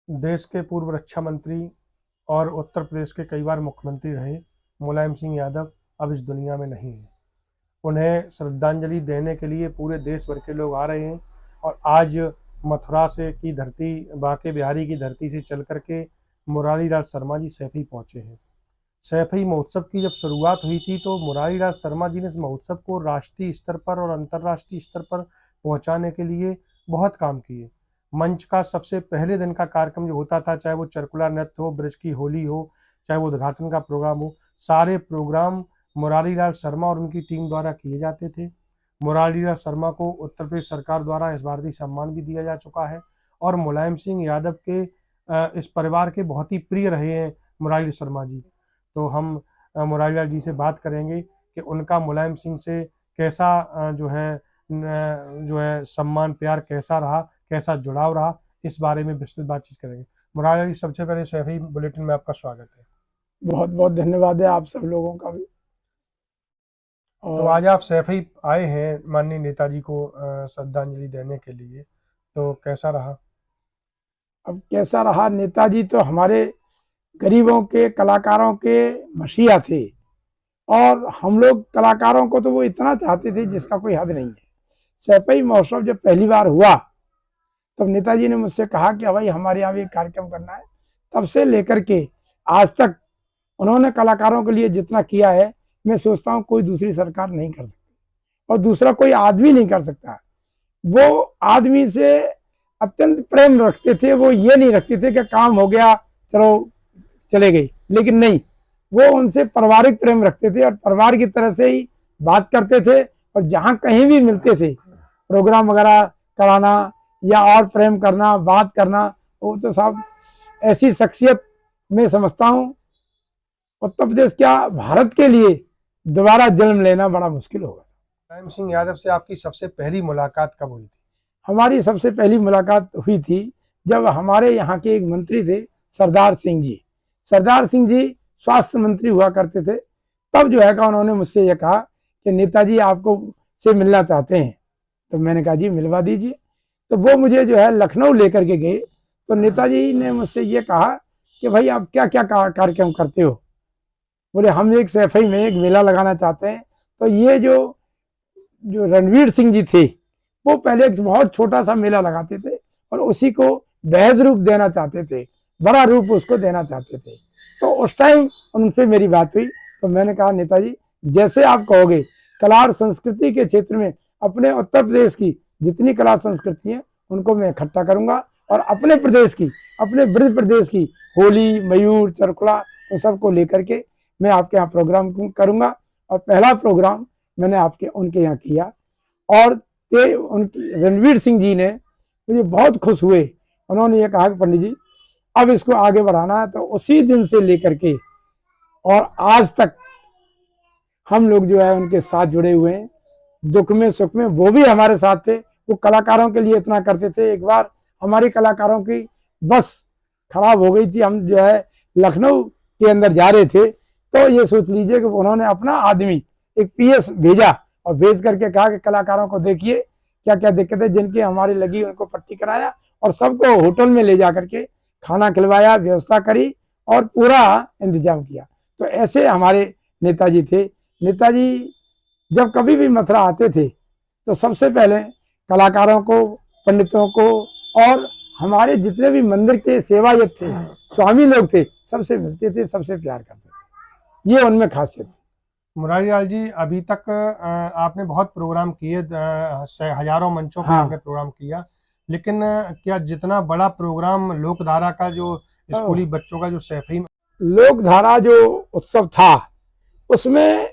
देश के पूर्व रक्षा मंत्री और उत्तर प्रदेश के कई बार मुख्यमंत्री रहे मुलायम सिंह यादव अब इस दुनिया में नहीं है। उन्हें श्रद्धांजलि देने के लिए पूरे देश भर के लोग आ रहे हैं और आज मथुरा से की धरती, बांके बिहारी की धरती से चल करके मुरारी लाल शर्मा जी सैफई पहुंचे हैं। सैफई महोत्सव की जब शुरुआत हुई थी तो मुरारी लाल शर्मा जी ने इस महोत्सव को राष्ट्रीय स्तर पर और अंतर्राष्ट्रीय स्तर पर पहुंचाने के लिए बहुत काम किए। मंच का सबसे पहले दिन का कार्यक्रम जो होता था, चाहे वो चरकुला नृत्य हो, ब्रज की होली हो, चाहे वो उद्घाटन का प्रोग्राम हो, सारे प्रोग्राम मुरारी लाल शर्मा और उनकी टीम द्वारा किए जाते थे। मुरारी लाल शर्मा को उत्तर प्रदेश सरकार द्वारा इस भारतीय सम्मान भी दिया जा चुका है और मुलायम सिंह यादव के इस परिवार के बहुत ही प्रिय रहे हैं मुरारी लाल शर्मा जी। तो हम मुरारी लाल जी से बात करेंगे कि उनका मुलायम सिंह से कैसा जो है सम्मान प्यार कैसा रहा, कैसा जुड़ाव रहा, इस बारे में विस्तृत बातचीत करेंगे। मुरारी लाल जी, सबसे पहले सैफई बुलेटिन में आपका स्वागत है। बहुत बहुत धन्यवाद है आप सब लोगों का भी। तो आज आप सैफई आए हैं माननीय नेताजी को श्रद्धांजलि देने के लिए, तो कैसा रहा? अब कैसा रहा, नेताजी तो हमारे गरीबों के, कलाकारों के मसीहा थे और हम लोग कलाकारों को तो वो इतना चाहते थे जिसका कोई हद नहीं है। सैफई महोत्सव जब पहली बार हुआ तब नेताजी ने मुझसे कहा कि भाई हमारे यहाँ भी एक कार्यक्रम करना है। तब से लेकर के आज तक उन्होंने कलाकारों के लिए जितना किया है, मैं सोचता हूँ कोई दूसरी सरकार नहीं कर सकती और दूसरा कोई आदमी नहीं कर सकता। वो आदमी से अत्यंत प्रेम रखते थे, वो ये नहीं रखते थे कि काम हो गया चलो चले गए, लेकिन नहीं, वो उनसे पारिवारिक प्रेम रखते थे और परिवार की तरह से ही बात करते थे। और जहाँ कहीं भी मिलते थे प्रोग्राम वगैरह कराना या और प्रेम करना, बात करना, वो तो साहब ऐसी शख्सियत मैं समझता हूँ उत्तर प्रदेश क्या भारत के लिए दोबारा जन्म लेना बड़ा मुश्किल होगा। मुलायम सिंह यादव से आपकी सबसे पहली मुलाकात कब हुई थी? हमारी सबसे पहली मुलाकात हुई थी जब हमारे यहाँ के एक मंत्री थे सरदार सिंह जी। सरदार सिंह जी स्वास्थ्य मंत्री हुआ करते थे। तब जो है का उन्होंने मुझसे ये कहा कि नेताजी आपको से मिलना चाहते हैं। तो मैंने कहा जी मिलवा दीजिए। तो वो मुझे जो है लखनऊ लेकर के गए। तो नेताजी ने मुझसे ये कहा कि भाई आप क्या क्या कार्यक्रम करते हो। बोले हम एक सैफई में एक मेला लगाना चाहते हैं। तो ये जो जो रणवीर सिंह जी थे वो पहले एक बहुत छोटा सा मेला लगाते थे और उसी को बेहद रूप देना चाहते थे, बड़ा रूप उसको देना चाहते थे। तो उस टाइम उनसे मेरी बात हुई तो मैंने कहा नेताजी जैसे आप कहोगे, कला और संस्कृति के क्षेत्र में अपने उत्तर प्रदेश की जितनी कला संस्कृति है उनको मैं इकट्ठा करूंगा और अपने प्रदेश की, अपने ब्रज प्रदेश की होली, मयूर, चरखुला उन सबको लेकर के मैं आपके यहाँ प्रोग्राम करूंगा। और पहला प्रोग्राम मैंने आपके उनके यहाँ किया और उनकी रणवीर सिंह जी ने मुझे बहुत खुश हुए। उन्होंने ये कहा कि पंडित जी अब इसको आगे बढ़ाना है। तो उसी दिन से लेकर के और आज तक हम लोग जो है उनके साथ जुड़े हुए हैं, दुख में सुख में वो भी हमारे साथ थे। वो कलाकारों के लिए इतना करते थे। एक बार हमारी कलाकारों की बस खराब हो गई थी, हम जो है लखनऊ के अंदर जा रहे थे तो ये सोच लीजिए कि उन्होंने अपना आदमी एक पीएस भेजा और भेज करके कहा कि कलाकारों को देखिए क्या क्या दिक्कतें जिनकी हमारी लगी उनको पट्टी कराया और सबको होटल में ले जा करके खाना खिलवाया, व्यवस्था करी और पूरा इंतजाम किया। तो ऐसे हमारे नेताजी थे। नेताजी जब कभी भी मथुरा आते थे तो सबसे पहले कलाकारों को, पंडितों को और हमारे जितने भी मंदिर के सेवायत थे, स्वामी लोग थे, सबसे मिलते थे, सबसे प्यार करते थे। ये उनमें खासियत थी। मुरारी लाल जी, अभी तक आपने बहुत प्रोग्राम किए, हजारों मंचों पर आपने प्रोग्राम किया, लेकिन क्या जितना बड़ा प्रोग्राम लोकधारा का जो स्कूली बच्चों का जो सैफई लोकधारा जो उत्सव था उसमें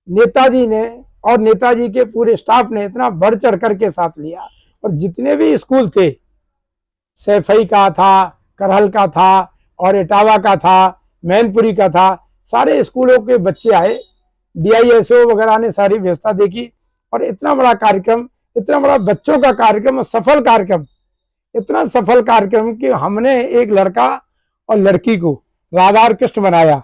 नेताजी ने और नेताजी के पूरे स्टाफ ने इतना बढ़ चढ़ करके साथ लिया और जितने भी स्कूल थे, सैफई का था, करहल का था और इटावा का था, मैनपुरी का था, सारे स्कूलों के बच्चे आए। डीआईएसओ वगैरह ने सारी व्यवस्था देखी और इतना बड़ा कार्यक्रम, इतना बड़ा बच्चों का कार्यक्रम और सफल कार्यक्रम, इतना सफल कार्यक्रम कि हमने एक लड़का और लड़की को राधा और कृष्ण बनाया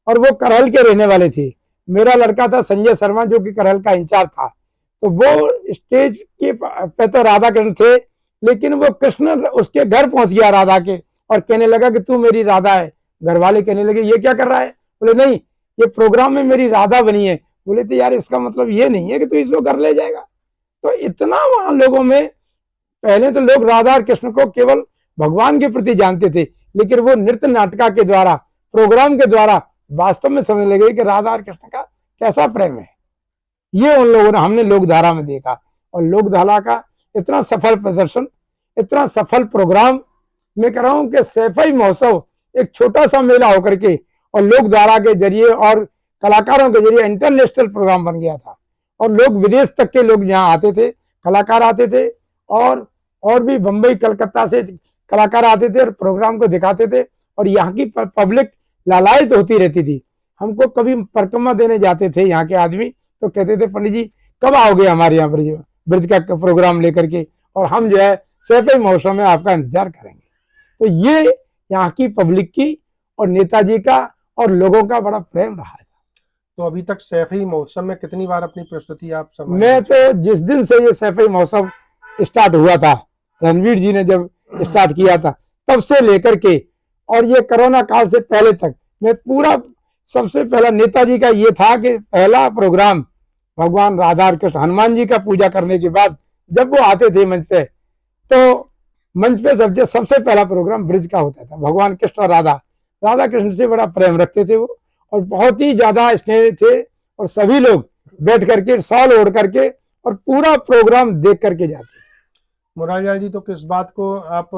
और वो करहल के रहने वाले थे। मेरा लड़का था संजय शर्मा जो कि करहल का इंचार्ज था। तो वो स्टेज के पे तो राधा कृष्ण थे लेकिन वो कृष्ण उसके घर पहुंच गया राधा के और कहने लगा कि तू मेरी राधा है। घर वाले कहने लगे ये क्या कर रहा है? बोले नहीं, ये प्रोग्राम में मेरी राधा बनी है। बोले तो यार इसका मतलब ये नहीं है कि तू इसको घर ले जाएगा। तो इतना वहां लोगों में, पहले तो लोग राधा और कृष्ण को केवल भगवान के प्रति जानते थे, लेकिन वो नृत्य नाटका के द्वारा, प्रोग्राम के द्वारा वास्तव में समझने लगे कि राधा और कृष्ण का कैसा प्रेम है। ये उन लोगों ने, हमने लोकधारा में देखा। और लोकधारा का इतना सफल प्रदर्शन, इतना सफल प्रोग्राम, मैं कह रहा हूं कि सैफई महोत्सव एक छोटा सा मेला होकर के और लोकधारा के जरिए और कलाकारों के जरिए इंटरनेशनल प्रोग्राम बन गया था। और लोग विदेश तक के लोग यहाँ आते थे, कलाकार आते थे, और भी बंबई कलकत्ता से कलाकार आते थे और प्रोग्राम को दिखाते थे। और यहाँ की पब्लिक लालायित होती रहती थी। हमको कभी परिक्रमा देने जाते थे यहाँ के आदमी, तो कहते थे पंडित जी कब आओगे हमारे यहाँ पर ब्रज का प्रोग्राम लेकर के, और हम जो है सैफई महोत्सव में आपका इंतजार करेंगे। तो ये यहाँ की पब्लिक की और नेताजी का और लोगों का बड़ा प्रेम रहा है। तो अभी तक सैफई महोत्सव में कितनी बार अपनी प्रस्तुति आप मैं तो जिस दिन से ये सैफई महोत्सव स्टार्ट हुआ था, रणवीर जी ने जब स्टार्ट किया था, तब से लेकर के और ये कोरोना काल से पहले तक मैं पूरा, सबसे पहला नेताजी का ये था कि पहला प्रोग्राम भगवान राधा और कृष्ण, हनुमान जी का पूजा करने के बाद जब वो आते थे मंच पे, तो मंच पे सबसे पहला प्रोग्राम ब्रिज का होता था। भगवान कृष्ण और राधा कृष्ण से बड़ा प्रेम रखते थे वो, और बहुत ही ज्यादा स्नेह थे। और सभी लोग बैठ करके शॉल ओढ़ करके और पूरा प्रोग्राम देख करके जाते थे। मुरारी जी, तो किस बात को आप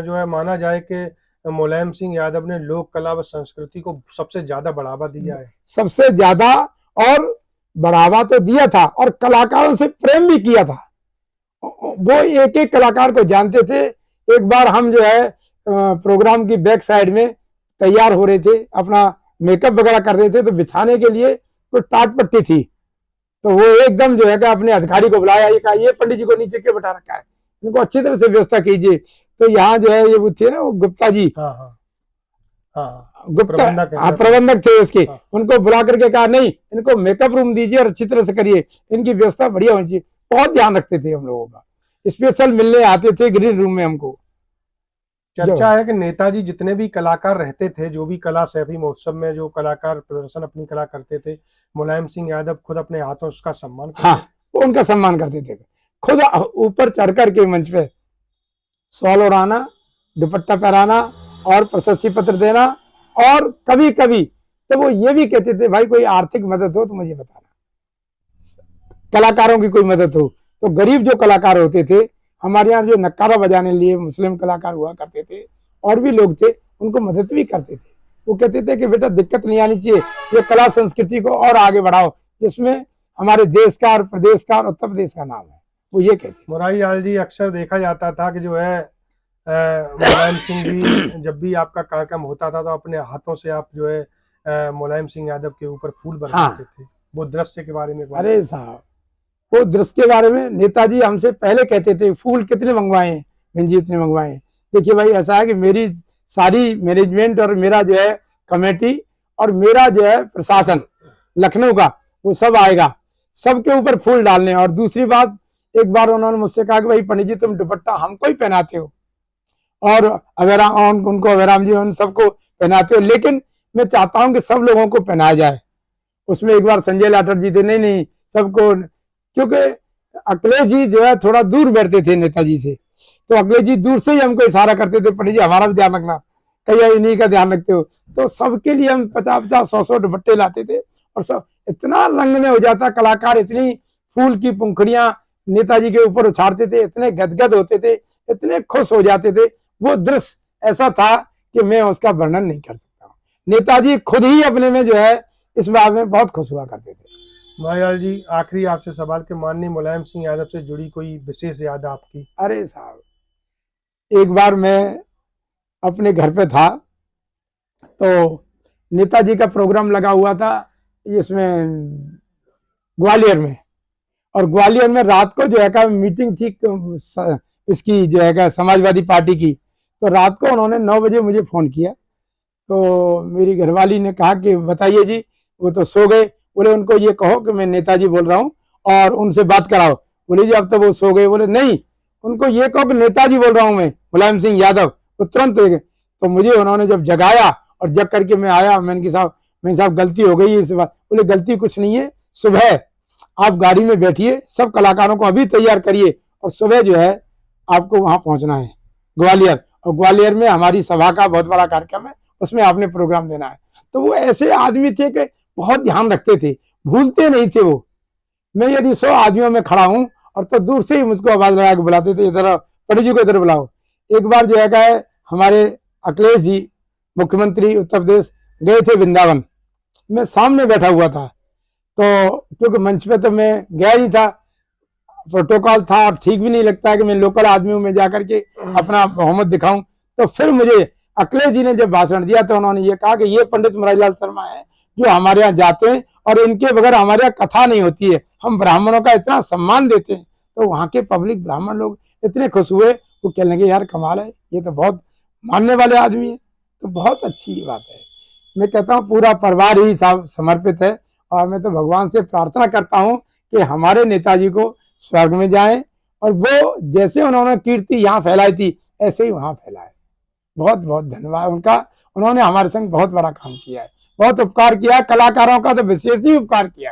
जो है माना जाए कि मुलायम सिंह यादव ने लोक कला व संस्कृति को सबसे ज्यादा बढ़ावा दिया है? सबसे ज्यादा और बढ़ावा तो दिया था, और कलाकारों से प्रेम भी किया था। वो एक एक कलाकार को जानते थे। एक बार हम जो है प्रोग्राम की बैक साइड में तैयार हो रहे थे, अपना मेकअप वगैरह कर रहे थे, तो बिछाने के लिए कोई टाट पट्टी थी, तो वो एकदम जो है कि अपने अधिकारी को बुलाया, ये कहा ये पंडित जी को नीचे के बैठा रखा है, इनको अच्छी तरह से व्यवस्था कीजिए। तो यहाँ जो है ये वो थे ना, वो गुप्ता जी, गुप्ता प्रबंधक थे उसके, उनको बुला करके कहा नहीं, इनको मेकअप रूम दीजिए और अच्छी तरह से करिए, इनकी व्यवस्था बढ़िया होनी चाहिए। बहुत ध्यान रखते थे हम लोगों का, स्पेशल मिलने आते थे ग्रीन रूम में हमको। चर्चा है कि नेताजी जितने भी कलाकार रहते थे, जो भी कला सैफई महोत्सव में जो कलाकार प्रदर्शन अपनी कला करते थे, मुलायम सिंह यादव खुद अपने हाथों उसका सम्मान करते थे। हाँ, वो उनका सम्मान करते थे, खुद ऊपर चढ़ करके मंच पे शॉल उड़ाना, दुपट्टा पहराना और प्रशस्ति पत्र देना। और कभी कभी तो वो ये भी कहते थे भाई कोई आर्थिक मदद हो तो मुझे बताना, कलाकारों की कोई मदद हो। तो गरीब जो कलाकार होते थे हमारे यहाँ, जो नक्कारा बजाने लिए मुस्लिम कलाकार हुआ करते थे और भी लोग थे, उनको मदद भी करते थे। वो कहते थे कि बेटा दिक्कत नहीं आनी चाहिए, ये कला संस्कृति को और आगे बढ़ाओ, जिसमें हमारे देश का और प्रदेश का और उत्तर प्रदेश का नाम है, वो ये कहते। मुरारी लाल जी, अक्सर देखा जाता था कि जो है मुलायम सिंह जी जब भी आपका कार्यक्रम होता था तो अपने हाथों से आप जो है मुलायम सिंह यादव के ऊपर फूल बरसाते थे। वो दृश्य के बारे में, अरे साहब, वो दृश्य के बारे में नेताजी हमसे पहले कहते थे फूल कितने मंगवाए, जी इतने मंगवाए। देखिए भाई, ऐसा है कि मेरी सारी मैनेजमेंट और मेरा जो है कमेटी और मेरा जो है प्रशासन लखनऊ का, वो सब आएगा, सबके ऊपर फूल डालने। और दूसरी बात, एक बार उन्होंने मुझसे कहा कि भाई पंडित जी तुम दुपट्टा हमको ही पहनाते हो और उनको अवेराम जी उन सबको पहनाते हो, लेकिन मैं चाहता हूं कि सब लोगों को पहनाया जाए। उसमें एक बार संजय लाठर जी थे, नहीं सबको, क्योंकि अखिलेश जी जो है थोड़ा दूर बैठते थे नेताजी से, तो अखिलेश जी दूर से ही हमको इशारा करते थे पंडित जी हमारा भी ध्यान रखना, कहीं इन्हीं का ध्यान रखते हो। तो सबके लिए हम 50-50, 100 दुपट्टे लाते थे और सब इतना रंग में हो जाता, कलाकार इतनी फूल की पंखुड़ियां नेताजी के ऊपर उछाड़ते थे, इतने गदगद होते थे, इतने खुश हो जाते थे। वो दृश्य ऐसा था कि मैं उसका वर्णन नहीं कर सकता हूँ। नेताजी खुद ही अपने में जो है इस बात में बहुत खुश हुआ करते थे। मुरारी जी, आखिरी आपसे सवाल के माननीय मुलायम सिंह यादव से जुड़ी कोई विशेष याद आपकी? अरे साहब, एक बार मैं अपने घर पे था तो नेताजी का प्रोग्राम लगा हुआ था इसमें ग्वालियर में, और ग्वालियर में रात को जो है का मीटिंग थी इसकी जो है समाजवादी पार्टी की। तो रात को उन्होंने 9 बजे मुझे फोन किया, तो मेरी घरवाली ने कहा कि बताइए जी, वो तो सो गए। बोले उनको ये कहो कि मैं नेताजी बोल रहा हूँ और उनसे बात कराओ। बोले जी अब तो वो सो गए। बोले नहीं, उनको ये कहो कि नेताजी बोल रहा हूं मैं, मुलायम सिंह यादव, तो तुरंत तो मुझे उन्होंने जब जगाया और जग करके मैं आया, मैंने साहब गलती हो गई इस बात। बोले गलती कुछ नहीं है, सुबह आप गाड़ी में बैठिए, सब कलाकारों को अभी तैयार करिए और सुबह जो है आपको वहां पहुंचना है ग्वालियर, और ग्वालियर में हमारी सभा का बहुत बड़ा कार्यक्रम है, उसमें आपने प्रोग्राम देना है। तो वो ऐसे आदमी थे कि बहुत ध्यान रखते थे, भूलते नहीं थे वो। मैं यदि 100 आदमियों में खड़ा हूं और तो दूर से ही मुझको आवाज लगा के बुलाते थे, इधर पंडित जी को इधर बुलाओ। एक बार जो है हमारे अखिलेश जी मुख्यमंत्री उत्तर प्रदेश गए थे वृंदावन, मैं सामने बैठा हुआ था, तो क्योंकि मंच पे तो मैं गया ही था, प्रोटोकॉल था और ठीक भी नहीं लगता है कि मैं लोकल आदमियों में जाकर के अपना बहुमत दिखाऊं। तो फिर मुझे अखिलेश जी ने जब भाषण दिया तो उन्होंने ये कहा कि ये पंडित मुरारीलाल शर्मा है जो हमारे यहाँ जाते हैं और इनके बगैर हमारे यहाँ कथा नहीं होती है, हम ब्राह्मणों का इतना सम्मान देते हैं। तो वहां के पब्लिक ब्राह्मण लोग इतने खुश हुए, वो कहने लगे यार कमाल है, ये तो बहुत मानने वाले आदमी है। तो बहुत अच्छी बात है। मैं कहता हूँ पूरा परिवार ही समर्पित है और मैं तो भगवान से प्रार्थना करता हूँ कि हमारे नेताजी को स्वर्ग में जाएं और वो जैसे उन्होंने कीर्ति यहाँ फैलाई थी ऐसे ही वहां फैलाए। बहुत बहुत धन्यवाद उनका, उन्होंने हमारे संग बहुत बड़ा काम किया है, बहुत उपकार किया है, कलाकारों का तो विशेष ही उपकार किया है।